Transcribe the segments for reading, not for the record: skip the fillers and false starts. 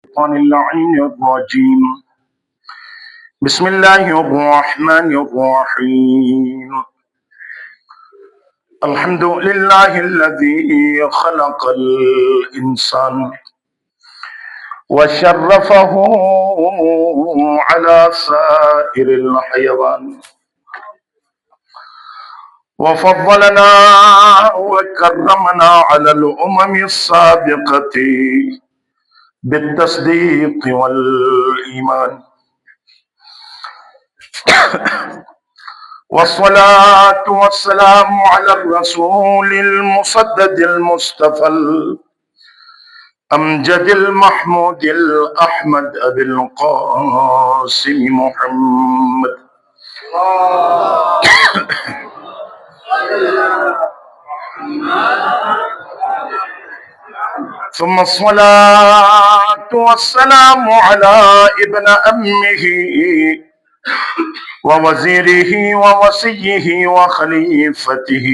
الشيطان اللعين الرجيم. بسم الله الرحمن الرحيم. الحمد لله الذي خلق الإنسان وشرفه على سائر الحيوان وفضلنا وكرمنا على الأمم السابقة بالتصديق والإيمان، والصلاة والسلام على الرسول المسدد المصطفى الأمجد المحمود الأحمد أبي القاسم محمد ثم الصلاة والسلام على ابن أمه ووزيره ووصيه وخليفته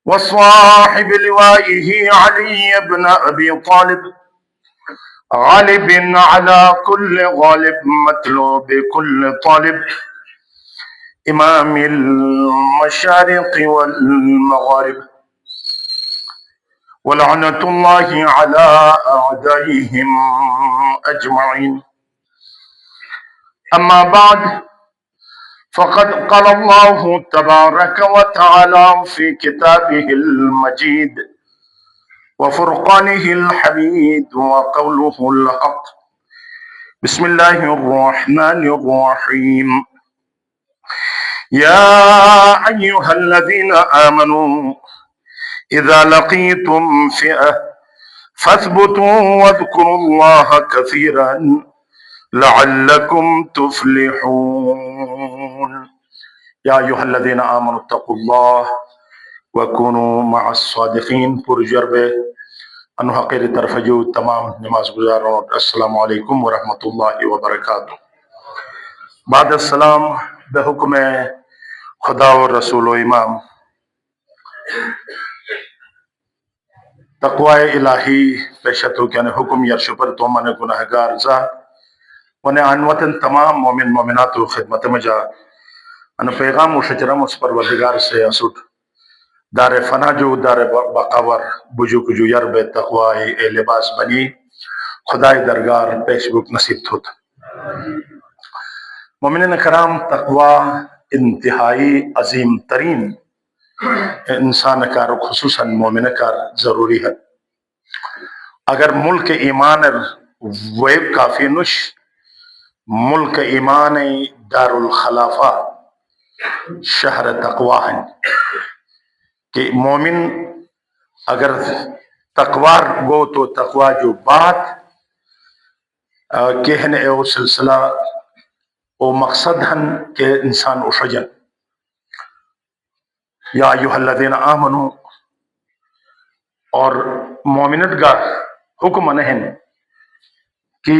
وصاحب لوائه علي بن أبي طالب، غالب على كل غالب مطلوب كل طالب، إمام المشارق والمغارب، ولعنة الله على أعدائهم أجمعين. أما بعد، فقد قال الله تبارك وتعالى في كتابه المجيد وفرقانه الحميد وقوله الحق. بسم الله الرحمن الرحيم. يا أيها الذين آمنوا إذا لقيتم فئة فاثبتوا واذكروا الله كثيرا لعلكم تفلحون. يا أيها الذين آمنوا اتقوا الله وكونوا مع الصادقين. پرجرب انو حقیر طرف جو تمام نماز گزاروں، السلام علیکم ورحمۃ اللہ وبرکاتہ. بعد السلام، بحکم خدا و رسول و امام تقوی الہی پیشتو کیا حکم یرش پر تو من گناہگار ذات انہیں عنوتن تمام مومن مومنات و خدمت میں جا ان پیغام و شجرم اس پروردگار سے اسود دار فنا جو دار بقاور بجو کجو یرب تقوی اے لباس بنی خدای درگار پیش بک نصیب تھوت. مومنین کرام، تقوی انتہائی عظیم ترین انسان کار خصوصاً مومن کار ضروری ہے. اگر ملک ایمان ویب کافی نش ملک ایمان دار الخلافہ شہر تقوی ہیں کہ مومن اگر تقوار گو تو تقوی جو بات کہنے او سلسلہ او مقصد ہن کہ انسان اشجن. یا ایوہ الذین آمنوا اور مومنت کا حکم نہیں کہ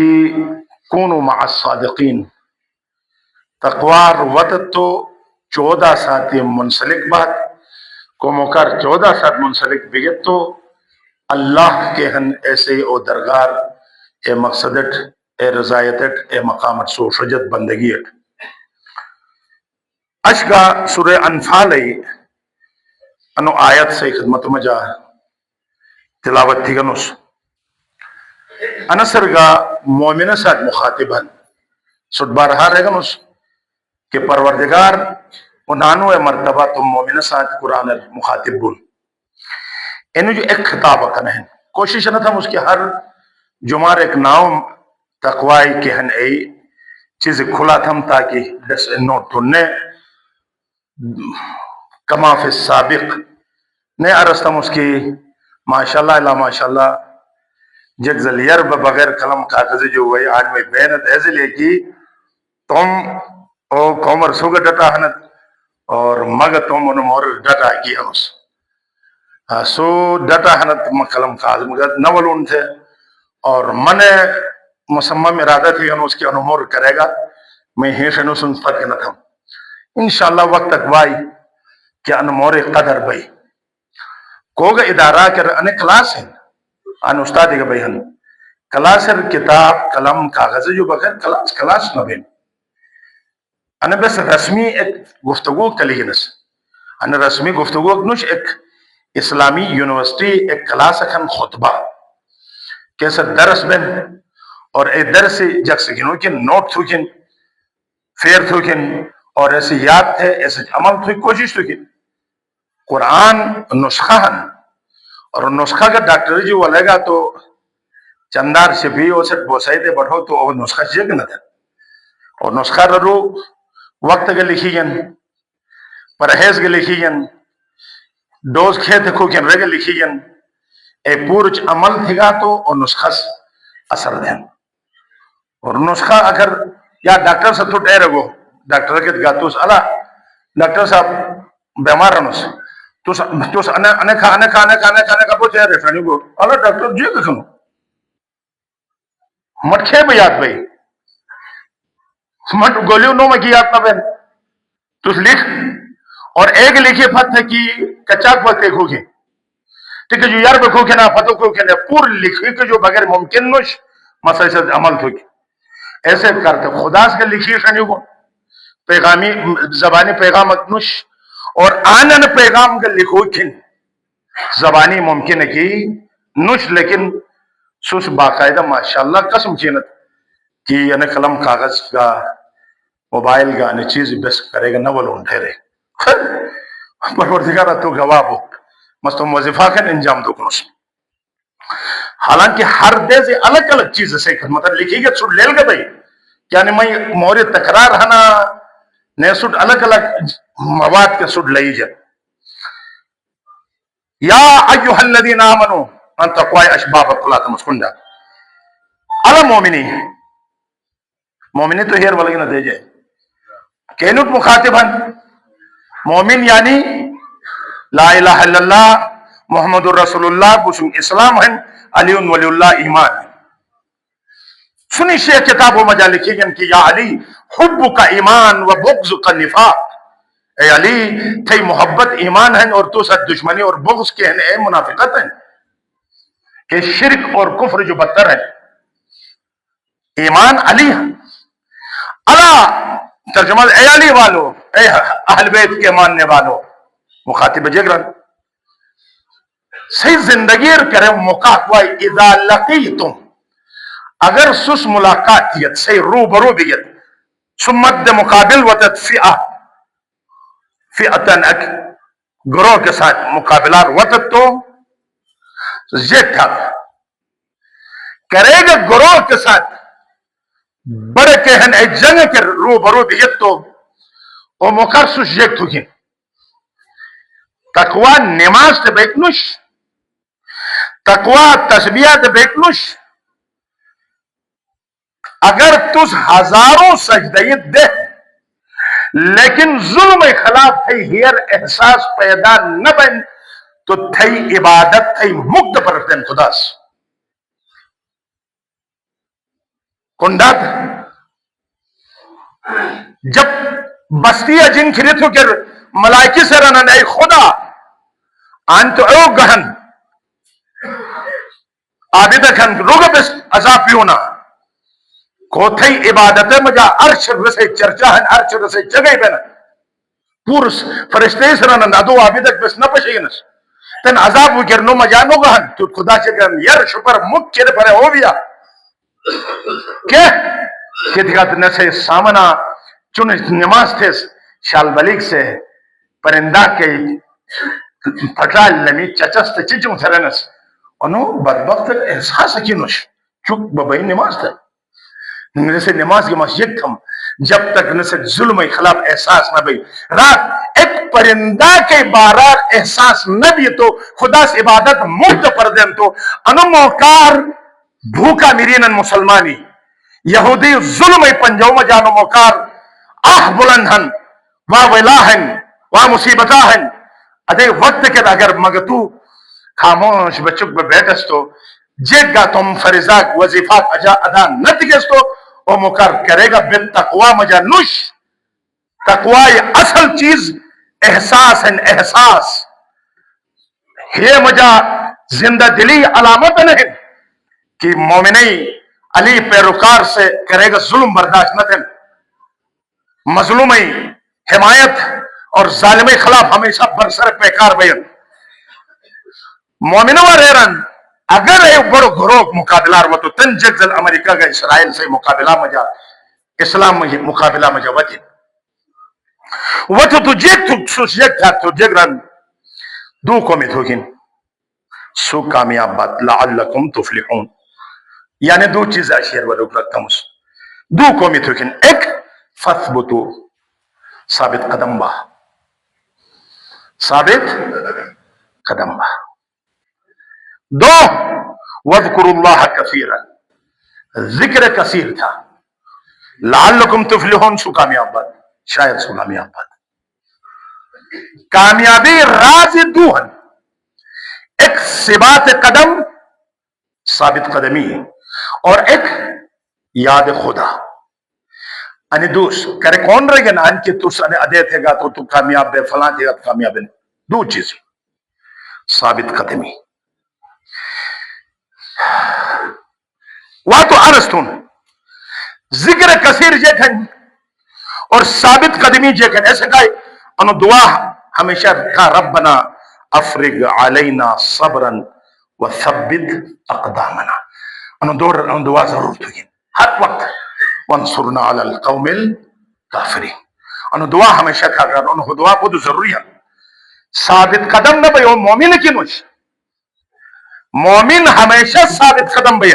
کونوا مع الصادقین. تقوار وطت تو 14 ساتھ منسلک بات کو مکر 14 ساتھ منسلک بگت تو اللہ کے ہن ایسے او درگار اے مقصدت اے رضایتت اے مقامت سو شجت بندگیت. اشگا سورہ انفال انو آیت سے خدمت میں جا تلاوت تھی گنوس انصر گا مومنہ ساتھ مخاطباً سد بارہا رہ گنوس کہ پروردگار انانو مرتبہ تم مومنہ ساتھ قرآن مخاطب بول انہوں جو ایک خطاب کن ہے. کوشش نہ تھا اس کے ہر جمعر ایک ناؤں تقوائی کے ہن ای چیز کھلا تھم تاکہ دس انہوں تننے کما فی السابق نے عرستم اس کی ماشاءاللہ الا ماشاءاللہ جگ ذلیر بغیر قلم کاغذ جو وہی آج میں بینت ایسے لے کی تم او کومر سوگا ڈٹا ہنت اور مگا تم انہوں مور ڈٹا کی ہنس سو ڈٹا ہنت قلم کاغذ مگر نولون تھے اور من مسمم ارادہ تھی انہوں اس کی انہوں مور کرے گا میں ہیش انہوں سن فرق نہ تھا. انشاءاللہ وقت تک بائی کہ انہوں مور قدر بائی کوگا ادارہ کر انہیں کلاس ہیں ان استادی کا بیہن کلاسر کتاب قلم کاغذ جو بغیر کلاس نہ بین انا بس رسمی ایک گفتگو کلیگنس انا رسمی گفتگو نش ایک اسلامی یونیورسٹی ایک کلاس اکھن خطبہ کیسا درس بین اور اے درس جگ سکینو کہ نوٹ تھو کن فیر تھو کن اور ایسے یاد تھے ایسے عمل تھوئی کوشش تھو کن قرآن نسخہ ہن اور نسخہ کا ڈاکٹر جی وہ لے گا تو چندار شپی او سٹ بوسائی دے بڑھو تو وہ نسخہ چیک نہ تھا اور نسخہ رو وقت کے لکھی گن پرہیز کے لکھی گن ڈوز کھیت کو کن رہ کے لکھی گن اے پورچ عمل تھی گا تو اور نسخہ اثر دیں اور نسخہ اگر یا ڈاکٹر سے تو ٹھہرے گو ڈاکٹر کے گا تو اللہ ڈاکٹر صاحب بیمار رنس تو انے کھانے پوچھے ریفرنی کو اللہ ڈاکٹر جی کھنو مٹکھے بھی یاد بھئی مٹ گولیوں نو میں کی یاد نہ بین تو لکھ اور ایک لکھی پتہ کی کچاک وقت ایک ہوگی ٹھیک ہے جو یار بکھو کے نا فتو کو کے نا پور لکھی کے جو بغیر ممکن نوش مسئلہ سے عمل تھوکی ایسے کرتے خدا سے لکھی شنیو کو پیغامی زبانی پیغام نوش اور آنن پیغام کا لکھو کن زبانی ممکن ہے کی نوش لیکن سوس باقاعدہ ماشاءاللہ قسم چینت کہ یعنی قلم کاغذ کا موبائل کا یعنی چیز بس کرے گا نہ وہ لون ٹھہرے پروردگارہ تو گواہ ہو مستم وظیفہ کا انجام دو کنوس حالانکہ ہر دے سے الگ الگ چیز سے مطلب لکھی گا سوٹ لیل گا بھئی یعنی میں موری تکرار ہنا نئے سوٹ الگ الگ مواد کے سوٹ لئی جائے یا ایوہ الذین آمنوا ان تقوی اشباب اقلات مسکنڈا علا مومنی تو ہیر والگی نہ دے جائے کینوٹ مخاطباً مومن یعنی لا الہ الا اللہ محمد الرسول اللہ بسم اسلام ہیں علی ولی اللہ ایمان سنی شیخ کتاب و مجا لکھی گن کہ یا علی حب کا ایمان و بغض کا نفاق اے علی تھی محبت ایمان ہیں اور تو ساتھ دشمنی اور بغض کے ہیں اے منافقت ہیں کہ شرک اور کفر جو بدتر ہے ایمان علی ہے اللہ ترجمہ اے علی والو اے اہل بیت کے ماننے والو مخاطب جگرن صحیح زندگی کرے مقاقوائی اذا لقیتم اگر سس ملاقات یت صحیح رو برو بیت سمت مقابل وتت فئتن اک گروہ کے ساتھ مقابلات وتت تو یہ تھا کرے گا گروہ کے ساتھ بڑے کہن اے جنگ کے رو برو بیت تو او مقرسوش یک تو کن تقوی نماز تے بیکنوش تقوی تسبیح تے بیکنوش اگر تس ہزاروں سجدے دے لیکن ظلم خلاف تھی ہیر احساس پیدا نہ بن تو تھی عبادت تھی مقد پر دن خدا سے کنڈات جب بستی جن کھریتو کر ملائکی سے رنن اے خدا انت او گہن عابدکن روگ بس عذاب پیونا کو تھی عبادت مجا عرش رسے چرچا ہن عرش رسے چگئی بینا پورس فرشتے سے رنن ادو عابدک بس نہ پشینس تن عذاب وکرنو مجانو گہن تو خدا سے کرن یر شپر مکر پر ہو بیا کہ دکھات نسے سامنا چون نماز تھے شال بلیگ سے پرندہ کے پھٹال لمی چچست چچوں تھرنس انو بدبخت احساس کینوش چک ببائی نماز تھا نسے نماز کی مسجد تھم جب تک نسے ظلم خلاف احساس نہ بھی رات ایک پرندہ کے بارار احساس نہ بھی تو خدا سے عبادت مفت پر دیں تو انو موکار بھوکا میرین مسلمانی یہودی ظلم پنجو مجانو موکار آہ بلندہن واہ ولاہن واہ مصیبتاہن ادھے وقت کے اگر مگتو خاموش بچک بے بیٹس تو جیگ گا تم فریضاک وظیفات ادا نتگس تو او مکر کرے گا بالتقوی مجا نوش تقوی اصل چیز احساس ہے احساس یہ مجا زندہ دلی علامت نہیں کہ مومنی علی پیروکار سے کرے گا ظلم برداشت نہ تھے، مظلومی حمایت اور ظالمی خلاف ہمیشہ برسر پیکار بیان مومنوں ریرن اگر ایک بڑو گروہ مقابلہ تو تن جگزل امریکہ کا اسرائیل سے مقابلہ مجا اسلام مقابلہ مجا وطن تو جیک تو سوس یک تھا تو جگ رن دو قومی تھوگین سو کامیاب بات لعلکم تفلحون یعنی دو چیز اشیر ولوک رکھتا مس دو قومی تھوگین ایک فثبتو ثابت قدم با ثابت قدم با دو وذکر اللہ کثیرا ذکر کثیر تھا لعلکم تفلحون سو کامیاب بات شاید سو کامیاب بات کامیابی راز دو ہیں ایک ثبات قدم ثابت قدمی اور ایک یاد خدا یعنی دوست کرے کون رہے گا نا ان کے تو سنے ادے تھے گا تو کامیاب بے فلاں تھے گا تو کامیاب ہے دو چیز ثابت قدمی وہ تو عرستون ذکر کثیر جے کھن اور ثابت قدمی جے کھن ایسے کہا انہوں دعا ہمیشہ کہا ربنا افرغ علینا صبرا وثبت اقدامنا انہوں دعا ضرور تو ہر وقت وانصرنا علی القوم الکافرین انہوں دعا ہمیشہ کہا کر انہوں دعا بہت ضروری ہے ثابت قدم نہ بھئی مومن کی نوش مومن ہمیشہ ثابت قدم بھئی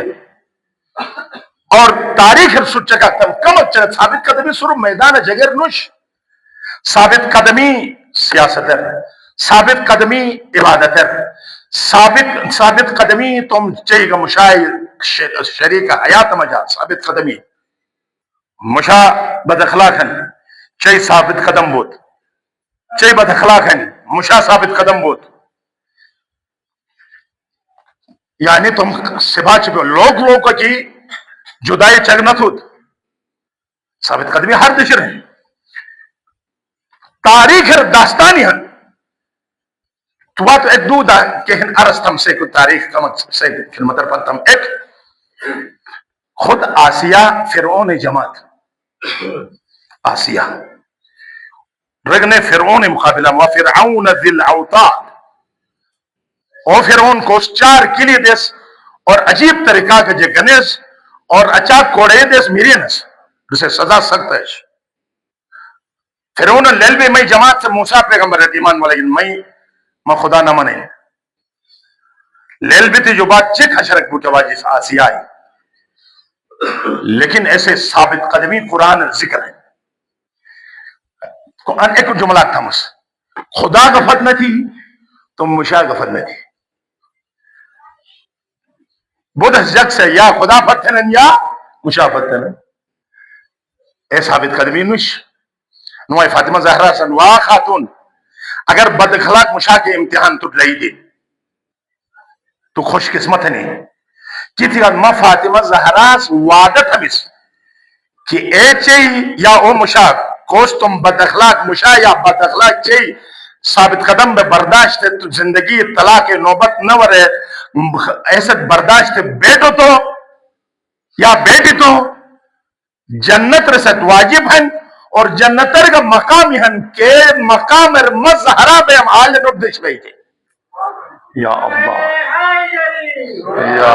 اور تاریخ سچ کا کم اچھا ثابت قدمی سر میدان جگر نوش ثابت قدمی سیاست ہے ثابت قدمی عبادت ہے ثابت قدمی تم چاہیے گا مشاہ شریک حیات مجا ثابت قدمی مشا بد اخلاقن چاہیے ثابت قدم بود چاہیے بد اخلاقن مشا ثابت قدم بود یعنی تم سبا چکو لوگ کی جدائی چگنت ہود ثابت قدمی ہر دشر ہے تاریخ داستانی ہے تو بات ایک دو دا کہ ہن ارستم سے کوئی تاریخ کمک سے کلمتر پنتم ایک خود آسیہ فرعون جماعت آسیہ رگن فرعون مقابلہ وفرعون ذی الاوتاد او فرعون کو چار کلی دیس اور عجیب طریقہ کے جو گنیس اور اچاک کوڑے دیس میرینس جسے سزا سکتا ہے فرعون لیل بھی میں جماعت سے موسیٰ پیغمبر ہے ایمان والا میں خدا نہ منے لیل بھی تھی جو بات چک حشرک بوٹے واجی آسیہ آئی لیکن ایسے ثابت قدمی قرآن ذکر ہے قرآن ایک جملہ تھا مس خدا غفت نہ تھی تم مشاہ غفت نہ تھی بدھ جگ سے یا خدا فتنن یا مشاہ فتنن اے ثابت قدمی نش نوائی فاطمہ زہرہ سن واہ خاتون اگر بد اخلاق مشاہ کے امتحان تو لئی دے تو خوش قسمت نہیں کی تھی ما فاطمہ زہرہ وعدت ہمیس کہ اے چاہی یا او مشاہ کوش تم بد اخلاق مشاہ یا بد اخلاق چاہی ثابت قدم بے برداشت تو زندگی طلاق نوبت نہ ورے ایسے برداشت بیٹو تو یا بیٹی تو جنت رسد واجب ہیں اور جنتر کا مقام ہیں کہ مقام مظہرہ بے ہم آل نردش بھئی تھے یا اللہ یا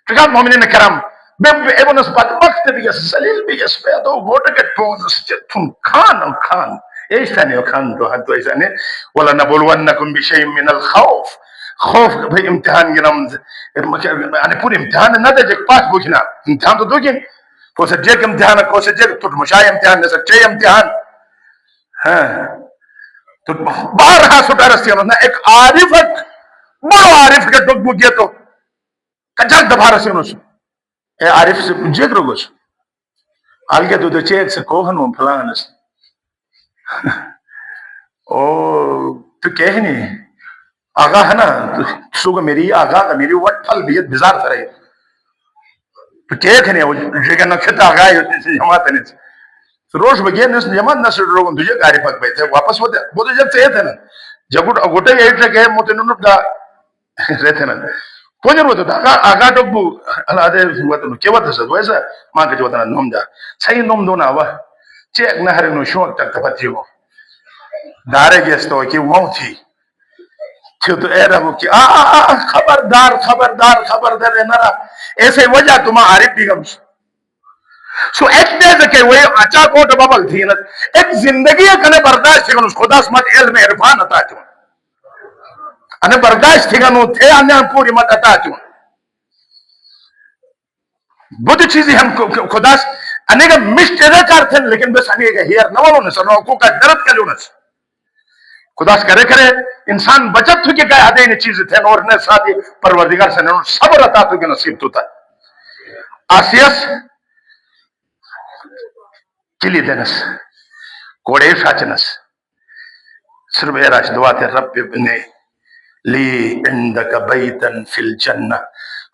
تکا مومنین کرام بے ابن اس بدبخت بھی اس سلیل بھی اس پہ دو گوٹکت پونس تم کھان ایسا نہیں کھان تو حد تو ایسا نہیں وَلَنَبُلْوَنَّكُمْ بِشَيْءٍ مِّنَ الْخَوْفِ خوف بھئی امتحان گنام یعنی پوری امتحان نہ دے جیک پاس بوچھنا امتحان تو دو گن کو سے جیک امتحان کو سے جیک تو مشاہ امتحان نہ سکتے امتحان تو بارہا سٹا رستی انہوں نے ایک عارفت بڑو عارف کے دکھ بو گیا تو کجاک دبھا رسی انہوں سے اے عارف سے جیک رو گوش آل گیا دو چیک سے کوہن ہوں پھلان اس او تو کہہ نہیں آگاہ ہے نا سوگا میری آگاہ کا میری وٹ پھل بیت بزار سرے تو کہہ نہیں وہ جگہ نکھتا آگاہ ہے جماعت ہے روش بگیر نیس جماعت نسل روگن تجھے گاری پاک بیتے واپس وہ تو جب سے تھے نا جب گوٹے یہ ایٹ لگے موتے ننب دا رہتے نا Pojer wato da aga dogbu alade wato ke wata sa wesa ma ka wata nom da sai nom do na ba che na har no sho tak ta patiyo dare gesto ki mauti تو ایرا وہ کہ خبردار خبردار خبردار ہے نرا ایسے وجہ تمہا عارف بھی گم سو ایک دیز کہ وہ اچھا کوٹ بابل تھی نا ایک زندگی کنے برداشت تھی اس خدا سمت علم عرفان عطا چون انہیں برداشت تھی گنو تھے انہیں پوری مت عطا چون بہت چیزی ہم خدا انہیں کا مشت ادھکار تھے لیکن بس انہیں کا ہیر نوالوں نے سنو کو کا درد کا لونس خدا کرے کرے انسان بچت ہو کے گئے آدھے انہیں چیزیں تھے اور نے ساتھ پروردگار سے انہوں صبر عطا تو کے نصیب تو تھا آسیس کلی دنس کوڑے شاچنس صرف ایراش دعا تھے رب ابنے لی اندک بیتن فی الجنہ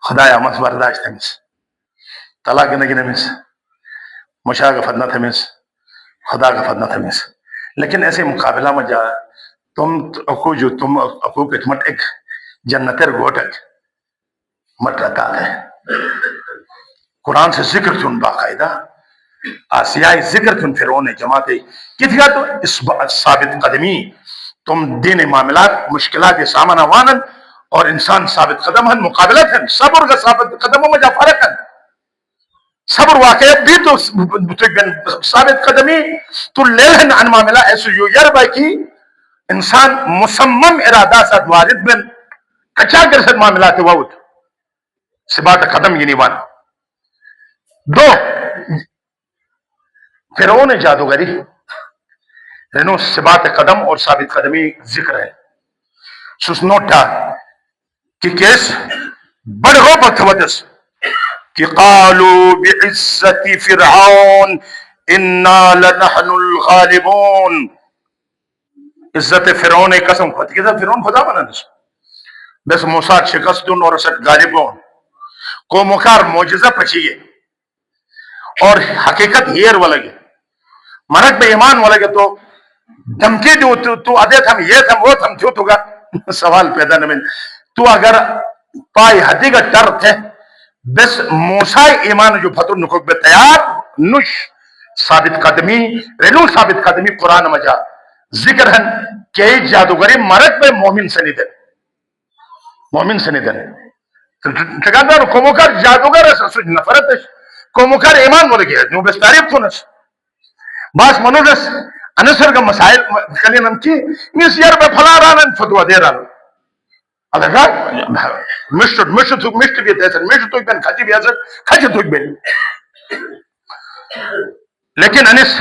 خدایا مس برداشت ہمس طلاق نگی نمس مشاغفت نہ تھمس خدا غفت نہ تھمس لیکن ایسے مقابلہ میں جا تم اکو جو تم اکو کتمت ایک جنتر گوٹک مت رتا ہے قرآن سے ذکر تھن باقاعدہ آسیائی ذکر تھن فرعون جماعت کتیا تو اس ثابت قدمی تم دین معاملات مشکلات سامنا وانن اور انسان ثابت قدم ہن مقابلت ہن صبر کا ثابت قدموں میں جا فرق ہن صبر واقعیت بھی تو ثابت قدمی تو لیلہن عن معاملہ ایسو یو یربا کی انسان مصمم ارادہ ساتھ وارد بن کچا کر ساتھ معاملات وعود ثبات قدم یہ نیوان دو فرعون جادوگری رنو ثبات قدم اور ثابت قدمی ذکر ہے سوس نوٹا کہ کیس بڑھ رو پر تھوٹس کہ قالوا بعزت فرعون انا لنحن الغالبون عزت فرعون قسم خود کہ فرعون خدا بنا نس بس موسیٰ شکستون اور اسد غالبون کو مکار معجزہ پچھئے اور حقیقت ہیر والگے مرک بے ایمان والگے تو دھمکی دو تو ادھے ہم یہ تھم وہ تھم جو تو گا سوال پیدا نمین تو اگر پائی حدی کا ٹر تھے بس موسیٰ ایمان جو فتر نکوک بے تیار نش ثابت قدمی رنو ثابت قدمی قرآن مجا ذکر ہن کہ جادوگری مرک بے مومن سے نہیں دن مومن سے نہیں دن تکاندار کوموکار جادوگر ہے نفرت ہے کوموکار ایمان والے گیا جو بس تعریف تو نس باس منوزس انسر کا مسائل کلی نمکی میس یار بے پھلا رانن فتوہ دے رانن ادھا کہا مشت بھی تیسر مشت تو بین کھچی بھی حضر کھچی تو بین لیکن انس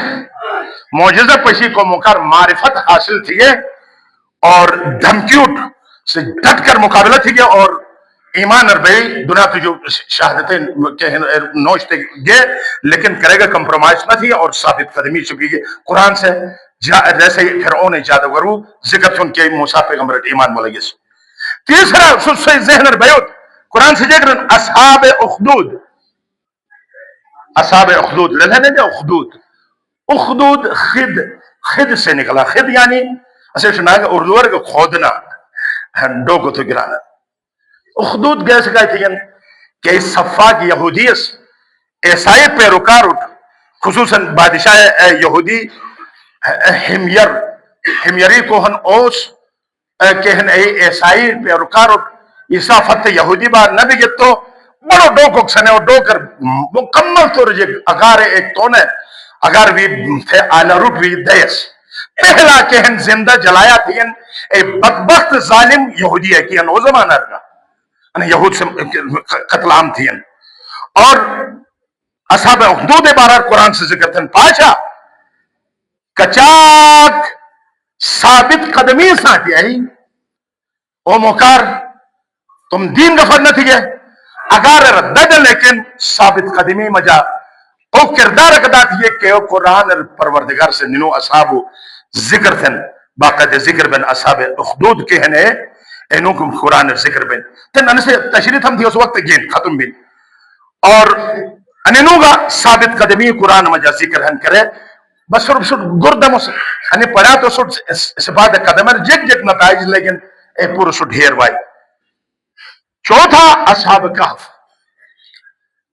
معجزہ پشی کو مکار معرفت حاصل تھی ہے اور دھمکیوٹ سے ڈٹ کر مقابلہ تھی گیا اور ایمان اربئی دنیا تو جو شہادتیں نوشتے گئے لیکن کرے گا کمپرومائز نہ تھی اور ثابت قدمی چکی گئی قرآن سے جیسے فرعون جادوگرو ذکر سن کے موسیٰ پیغمبر ایمان ملگی سے تیسرا سلسل ذہن اربیوت قرآن سے ذکر اصحاب اخدود اصحاب اخدود للہ نے اخدود اخدود خد سے نکلا خد یعنی اسے سنا کہ اردوار کو کھودنا ڈو کو تو گرانا اخدود گیسے کہا تھی کہ صفاق یہودیس عیسائی پیروکار اٹھ خصوصاً بادشاہ یہودی ہمیری کو ہن اوس کہ ہن عیسائی پیروکار اٹھ عیسیٰ فتح یہودی بار نبی گت تو بڑو ڈو کو کسنے اور ڈو کر مکمل طور جے اگار ایک تونے اگر بھی آلہ روٹ بھی دیس پہلا کہ ہن زندہ جلایا تھی اے بدبخت ظالم یہودی ہے کہ ہن وہ زمانہ رہا یہود سے قتل عام تھی اور اصحاب اخدود بارہ قرآن سے ذکر تھن پاشا کچاک ثابت قدمی ساتھی آئی او موکار تم دین گفر نہ تھی گئے اگر ردد لیکن ثابت قدمی مجا او کردار اکدا تھی کہ او قرآن پروردگار سے ننو اصحاب ذکر تھن باقاعدہ ذکر بن اصحاب اخدود کے ہیں اینوں کو قرآن ذکر بین تن انسے تشریح ہم تھی اس وقت گین ختم بین اور انہوں گا ثابت قدمی قرآن مجا ذکر ہن کرے بس صرف گردم اس انہیں پڑھا تو صرف ثبات قدم ہے جگ جگ نتائج لیکن ایک پورا سو ڈھیر بائی چوتھا اصحاب کہف.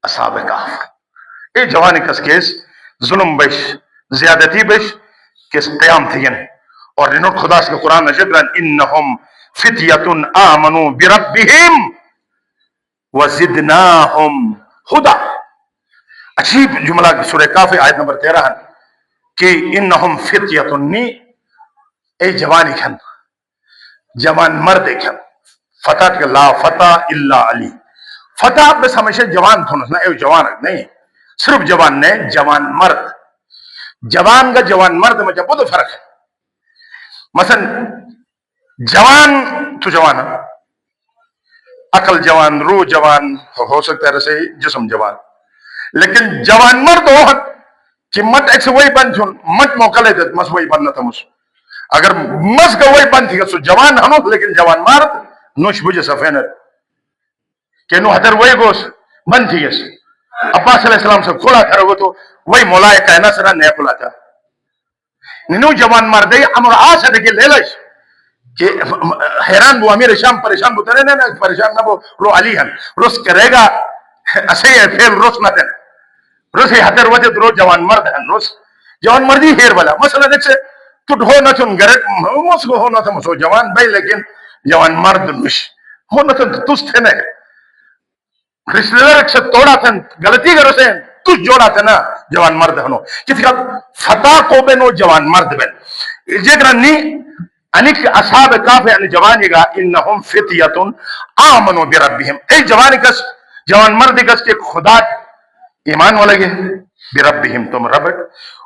اصحاب کہف اے جوانی کس کیس ظلم بش زیادتی بش کس قیام تھین اور انہوں خدا سے قرآن نجدرن انہم فتیتن آمنوا بربہم وزدناہم ہدا. عجیب جملہ سورہ کہف آیت نمبر 13 کہ انہم فتیتن نی اے جوانی کھن جوان مرد کھن فتح کے لا فتح الا علی. فتح بس ہمیشہ جوان تھونس نا اے جوان نہیں صرف جوان نے جوان مرد جوان کا جوان مرد میں جب بہت فرق ہے. مثلا جوان تو جوان ہے عقل جوان روح جوان ہو سکتا ہے رسے جسم جوان لیکن جوان مرد ہو کہ مت ایک سے وہی بند چھون مت موقع لیتے مس وہی بند نہ تھا مس اگر مس کا وہی بند تھی سو جوان ہنو لیکن جوان مرد نوش بجے سفینر کہ نو حضر وہی گوس بند تھی گس عباس علیہ السلام سے کھولا تھا رہو تو وہی مولا کائنات سرا نیا کھولا تھا نینو جوان مرد ہے امر آس ہے کہ لے لش کہ حیران بو امیر شام پریشان بو ترے نا پریشان نہ بو رو علی ہن روس کرے گا اسے فیل روس نہ تن روس حضر وجہ رو جوان مرد ہن روس جوان مردی ہیر والا مثلا دیکھ سے تو ہو نہ تن گرے موس کو ہو نہ تھا مسو جوان بھائی لیکن جوان مرد نش ہو نہ تن تس تھے نہ رشتہ دار سے توڑا تھن غلطی کرو سے تس جوڑا تھا نا جوان مرد ہنو کسی کا فتح کو بنو جوان مرد بن جگرا نی انک اصحاب کہف یعنی جوانی گا انہم فتیتن آمنوا بربہم اے جوانی کس جوان مرد کس کے خدا ایمان والے گے بربہم تم ربٹ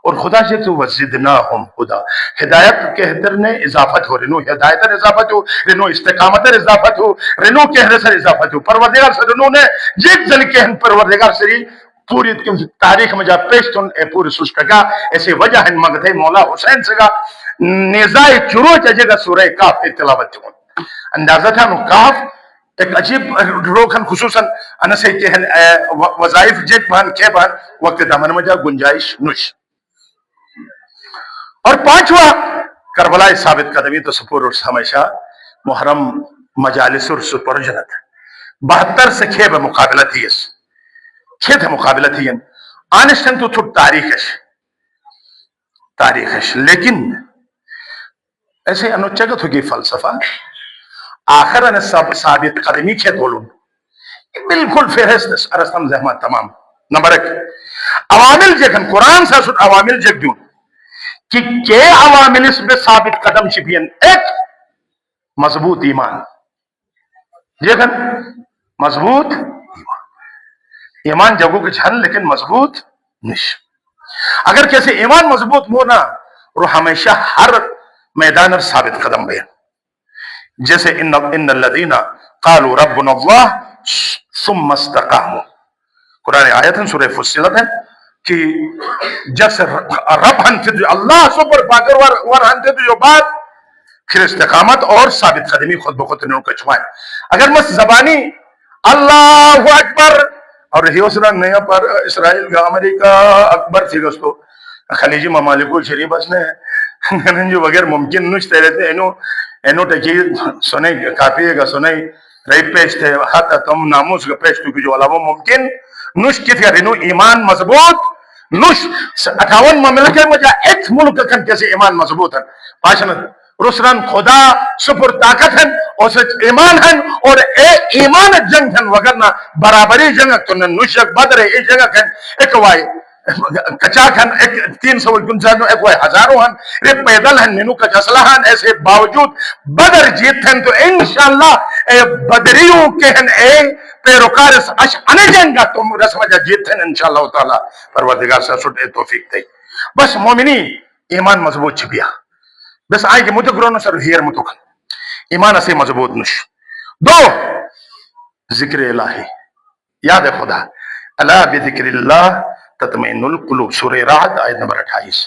اور خدا سے تو وزدناہم ہدا ہدایت کے حدر نے اضافت ہو رنو ہدایت اضافت ہو رنو استقامت اضافت ہو رنو کہنے سے اضافت ہو پروردگار سے رنو نے جیک جل کہن پروردگار سے پوری تاریخ میں جا پیش تن اے پوری سوچکا ایسے وجہ ہن مگتے مولا حسین سے گا نیزائے چرو جگہ سورہ کہف کی تلاوت ہوں اندازہ تھا نو کہف ایک عجیب روکن خصوصاً انسے کہن وظائف جیک بہن کے بہن وقت دامن میں جا گنجائش نش. اور پانچواں کربلا ثابت قدمی تو سپور ہمیشہ محرم مجالس اور سپرجنت 72 سے کھیب مقابلہ تھی اس کھیت مقابلہ تھی آنشتن تو تھوڑ تاریخش لیکن ایسے انوچگت ہوگی فلسفہ آخر ان ثابت قدمی کھیت بولوں بالکل فہرست ارستم زحمت تمام. نمبر 1 عوامل جگن قرآن سے سن عوامل جگ دوں کہ عوامل اس میں ثابت قدم چھپین. ایک مضبوط ایمان جگن مضبوط ایمان جگہوں کے چھن لیکن مضبوط نش اگر کیسے ایمان مضبوط ہونا اور ہمیشہ ہر میدان اور ثابت قدم بے جیسے ان الذین قالوا ربنا اللہ ثم استقاموا قرآن آیت ہے سورہ فصلت ہے کہ جیسے رب ہنتے جو اللہ سپر پاکر ور ہنتے جو بات پھر استقامت اور ثابت قدمی خود بخود انہوں کو چھوائیں. اگر مس زبانی اللہ اکبر اور رہی اسرا نیا پر اسرائیل کا امریکہ اکبر تھی گستو خلیجی ممالک الشریف اس نے جو بغیر ممکن نشتے رہتے اینو ٹکی سنے کافی گا سنے رئی پیش تھے حتی تم ناموس کا پیش تو جو علاوہ ممکن نش کی تھی رینو ایمان مضبوط نش 58 مملکت میں جا ایک ملک کن کیسے ایمان مضبوط ہے پاشنت رسران خدا سپر طاقت ہیں اور سچ ایمان ہیں اور اے ایمان جنگ ہیں وگرنا برابری جنگ تو نشک بدر اے جنگ ہیں ایک وائی کچاک ہیں ایک 300 گنجان ایک وائی ہزاروں ہیں رے پیدل ہیں نینو کچ اسلحہ ہیں ایسے باوجود بدر جیت ہیں تو انشاءاللہ اے بدریوں کے ہیں اے پیروکار اشعنے جنگا تم رسم جا جیت ہیں انشاءاللہ تعالی پروردگار سے سٹ اے توفیق تے بس مومنی ایمان مضبوط چھپیا بس آئے کہ مجھے گرونا سر ہیر متوکن ایمان اسے مضبوط نش. 2 ذکر الہی یاد ہے خدا الا بذکر اللہ تطمئن القلوب سورہ رعد آیت نمبر 28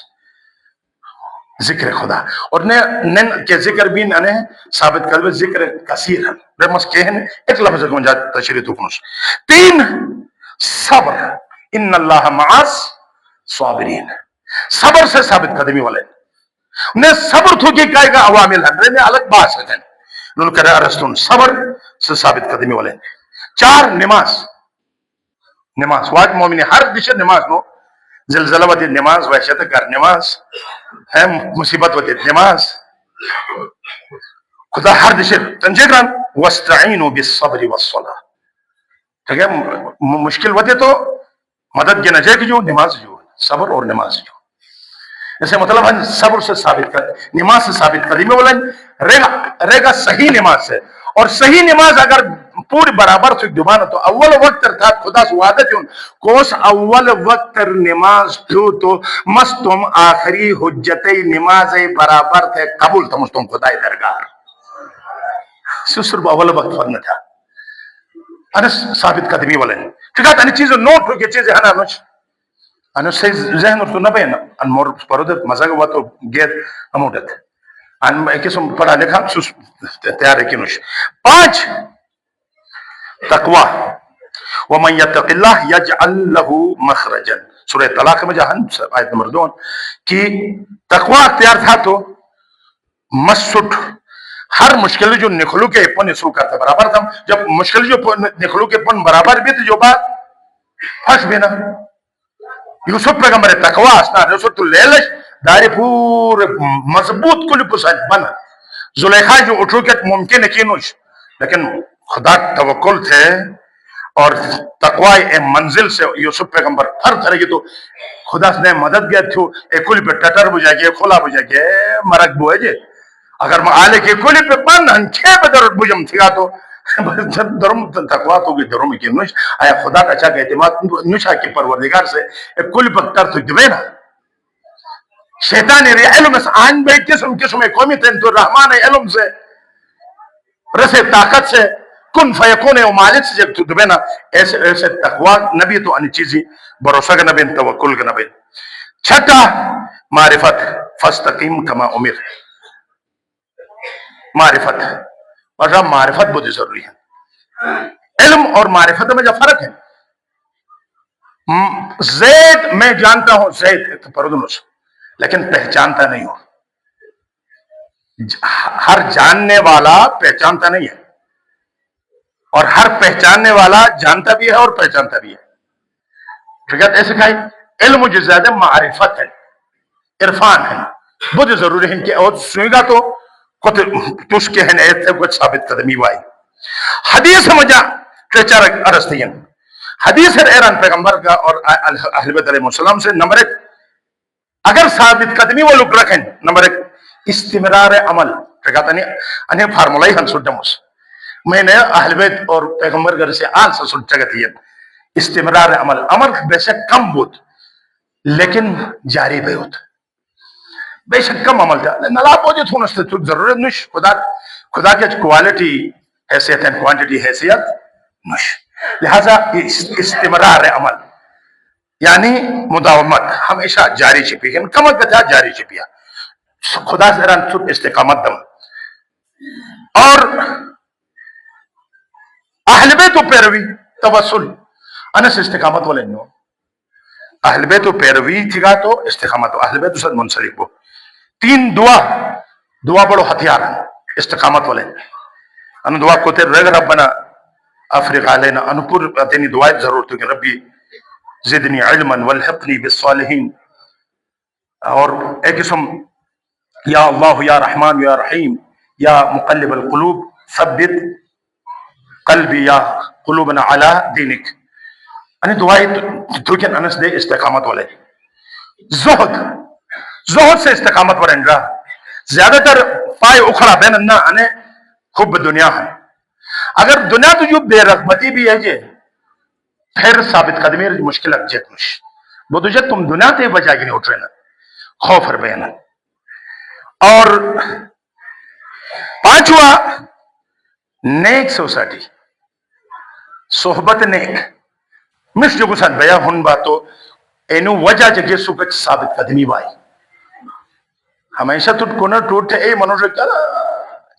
ذکر خدا اور نن کے ذکر بھی نے ثابت کر ذکر کثیر ہے رمس کہن ایک لفظ کو جا تشریح تو کنس. 3 صبر ان اللہ مع الصابرین صبر سے ثابت قدمی والے نے صبر تو کی کہے گا عوامل ہیں نے الگ بات ہے نون کرے ارستون صبر سے ثابت قدمی والے 4 نماز واج مومن ہر دشت نماز نو زلزلہ وتی نماز وحشت کر نماز ہے مصیبت وتی نماز خدا ہر دشت تنجیران واستعینوا بالصبر والصلاة ٹھیک ہے مشکل وتے تو مدد کے نجے کی جو نماز جو صبر اور نماز جو ایسے مطلب ہے صبر سے ثابت کر نماز سے ثابت قدمی بولیں رہے صحیح نماز سے اور صحیح نماز اگر پوری برابر سے دوبارہ تو اول وقت تھا خدا سے وعدہ کیوں کوس اول وقت نماز تو مستم آخری حجت نماز برابر تھے قبول تھا مستم خدا درگار صرف اول وقت فرنا تھا انس ثابت قدمی والے ٹھیک ہے ان چیز نوٹ ہو کے چیز ہے نا انو سے ذہن تو نہ بینا ان مور پرودت مزاگ ہوا تو گیت امودت ان قسم پڑھا لکھا تیار ہے کنوش 5 تقوی ومن یتق اللہ یجعل له مخرجا سورہ طلاق میں جہاں آیت نمبر 2 کہ تقوی اختیار تھا تو مسٹ ہر مشکل جو نکلو کے پن سو کرتا برابر تھا جب مشکل جو نکلو کے پن برابر بھی تھی جو بات پھنس بھی نہ یوسف پیغمبر تقوی اسنا رسول لیلش داری پور مضبوط کل پسند بنا زلیخا جو اٹھو کے ممکن یقینوش لیکن خدا توکل تھے اور تقوی منزل سے یوسف پیغمبر ہر طرح کی تو خدا نے مدد گیا تھو ایک کل پہ ٹٹر بجا گیا کھلا بجا گیا مرک بوئے جے اگر میں آلے کے کلی پہ پن ہنچے پہ در بجم تھیا تو درم تقوی تو گئی درم کی نوش آیا خدا کا اچھا کہ اعتماد نوشا کی پروردگار سے ایک کلی پہ تر تو دبے نا شیطان علم سے آن بے قسم قومی تین تو رحمان علم سے رس طاقت سے کن فیکون و مالک سے جب تو دبے نا ایسے تقوی نبی تو ان چیزی بھروسہ کا نبی توکل کا نبی 6 معرفت فاستقیم کما امر معرفت اور جب معرفت بہت ضروری ہے علم اور معرفت میں جو فرق ہے زید میں جانتا ہوں زید پردنس لیکن پہچانتا نہیں ہوں ہر جاننے والا پہچانتا نہیں ہے اور ہر پہچاننے والا جانتا بھی ہے اور پہچانتا بھی ہے ٹھیک ہے ایسے کہا علم جو زیادہ معرفت ہے عرفان ہے بہت ضروری ہے کہ اور سنیں گا تو تس کے ہیں ایت ہے کچھ ثابت قدمی وائی حدیث مجھا چچار ارستین حدیث ایران پیغمبر کا اور اہل بیت علیہ السلام سے نمبر 1 اگر ثابت قدمی وہ لوگ رکھیں نمبر 1 استمرار عمل ٹھیکاتا نہیں انہیں فارمولائی ہم سجمس میں نے اہل بیت اور پیغمبر گھر سے آل سے سجگتی ہے استمرار عمل بے شک کم بود لیکن جاری بے ہوتا بے شک کم عمل تھا نلا پوجے تھونستے تو ضرورت نش خدا کے کوالٹی حیثیت ہے کوانٹٹی حیثیت نش لہذا استمرار عمل یعنی مداومت ہمیشہ جاری چھپی ہے کم کتا جاری چھپیا خدا سے ران سب استقامت دم اور اہل بیت و پیروی توسل انس استقامت والے نو اہل بیت و پیروی تھی گا تو استقامت اہل بیت و سد منسلک ہو 3 دعا بڑو ہتھیار ہیں استقامت والے ان دعا کو تیر رگ ربنا افرغ علینا ان پر اتنی دعائیں ضرورت ہے کہ ربی زدنی علما والحقنی بالصالحین اور ایک اسم یا اللہ یا رحمان یا رحیم یا مقلب القلوب ثبت قلبی یا قلوبنا علی دینک ان دعائیں تو کہ انس دے استقامت والے زہد سے استقامت پر انجا زیادہ تر پائے اکھڑا بین انہ انے خوب دنیا ہے اگر دنیا تو جو بے رغبتی بھی ہے جے پھر ثابت قدمی مشکل اگجت مش وہ تو جب تم دنیا تے بجا گی نہیں اٹھ رہے نا خوف ربینا اور 5واں نیک سوسائٹی صحبت نیک مش جو گسان بیا ہن باتو اینو وجہ جگہ سکت ثابت قدمی بائی ہمیشہ تُٹ کونا ٹوٹے اے منوش کیا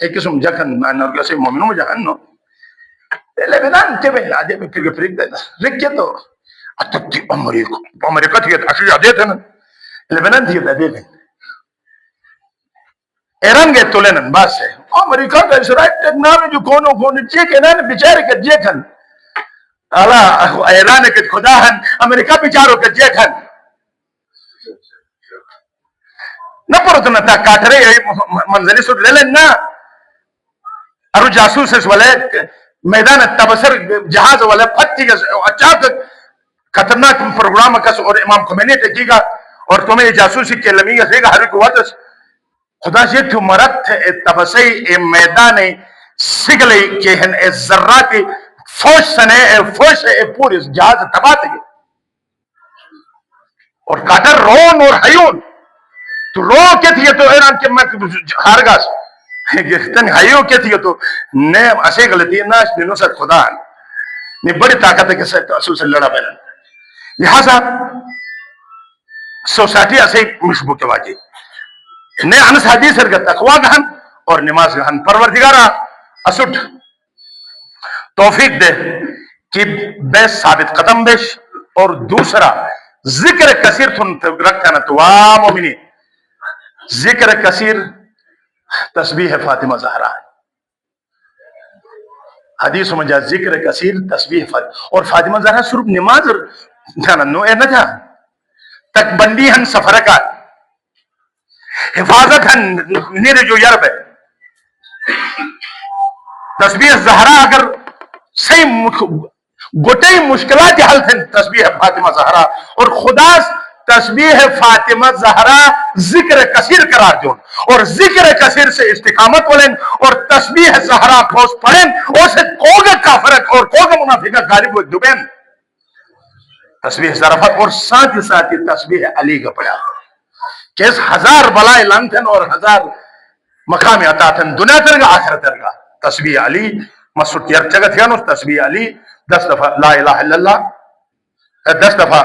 ایک قسم جکن نور کیسے مومنوں میں جہن نو لیبنان تے بین آجے میں پھر گفریق دینا رکھے تو اتتی امریکہ تھی اشیاء دیتے نا لیبنان تھی دیتے ایران گے تولنن باس ہے امریکہ کا اسرائیل ٹیکنالوجی کونو چیکنن بیچارے کے جیکن اللہ ایران کے خدا ہن امریکہ بیچاروں کے جیکن نہ پرتنا تا کاٹرے منزلی سود لے لیں نا ارو جاسوس اس والے میدان تبصر جہاز والے پھٹی گا اچاک خطرناک پروگرام کا اور امام خمینی ٹکی گا اور تمہیں یہ جاسوسی کے لمی گا سے گا ہر کو واتس خدا سے تو مرد تبصی اے میدان سگلی کے ہن اے ذراتی فوش سنے اے فوش اے پوری جہاز تباتے گے اور کاٹر رون اور حیون تو رو کے تھی تو ایران کے میں ہارگاس تن ہائیو کے تھی تو نے اسے غلطی ناش دنوں سے خدا نے بڑی طاقت ہے کہ اصول سے لڑا بینا لہذا سوسائٹی اسے مشبو کے واجی نے انس حدیث ہے کہ تقوی گہن اور نماز گہن پروردگارہ اسٹ توفیق دے کہ بے ثابت قدم بیش اور دوسرا ذکر کثیر تھن رکھتا نا تو مومنی ذکر کثیر تسبیح فاطمہ زہرا حدیث میں جا ذکر کثیر تسبیح فاطمہ اور فاطمہ زہرا صرف نماز جاننو اے نہ جا تک بندی ہن سفر کا حفاظت ہن نیر جو یرب ہے تسبیح زہرا اگر صحیح گوٹے مشکلات حل تھے تسبیح فاطمہ زہرا اور خدا تسبیح فاطمہ زہرا ذکر کثیر قرار دون اور ذکر کثیر سے استقامت بولیں اور تسبیح زہرا کھوس پڑھیں اور سے کوگا کافرک اور کوگا منافقہ غالب و دبین تسبیح زہرا اور ساتھ ساتھ تسبیح علی کا پڑھا کہ اس ہزار بلائے لانتن اور ہزار مقام عطا تن دنیا ترگا آخرت ترگا تسبیح علی مسعود یار جگہ تھیا نو تسبیح علی 10 دفعہ لا الہ الا اللہ 10 دفعہ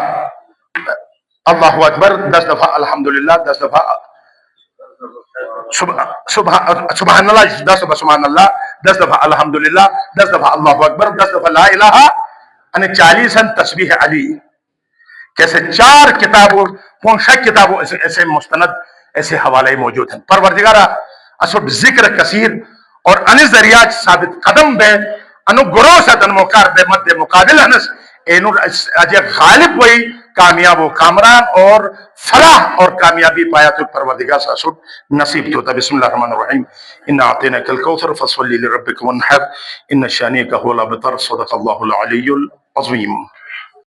اللہ اکبر 10 دفعہ الحمدللہ 10 دفعہ سبحان اللہ 10 دفعہ سبحان اللہ 10 دفعہ الحمدللہ 10 دفعہ اللہ اکبر 10 دفعہ لا الہ یعنی 40 تسبیح علی کیسے 4 کتابوں 5 کتابوں ایسے مستند ایسے حوالے موجود ہیں پروردگارہ اسب ذکر کثیر اور ان ذریعہ ثابت قدم بے انو گروہ سے تن موقع بے مد مقابل ہنس اینو اجے غالب ہوئی کامیاب و کامران اور فلاح اور کامیابی پایا تو پروردگار سے اسب نصیب تو بسم اللہ الرحمن الرحیم انا اعطیناک الکوثر فصلی لربک وانحر ان شانئک هو الابتر صدق اللہ العلی العظیم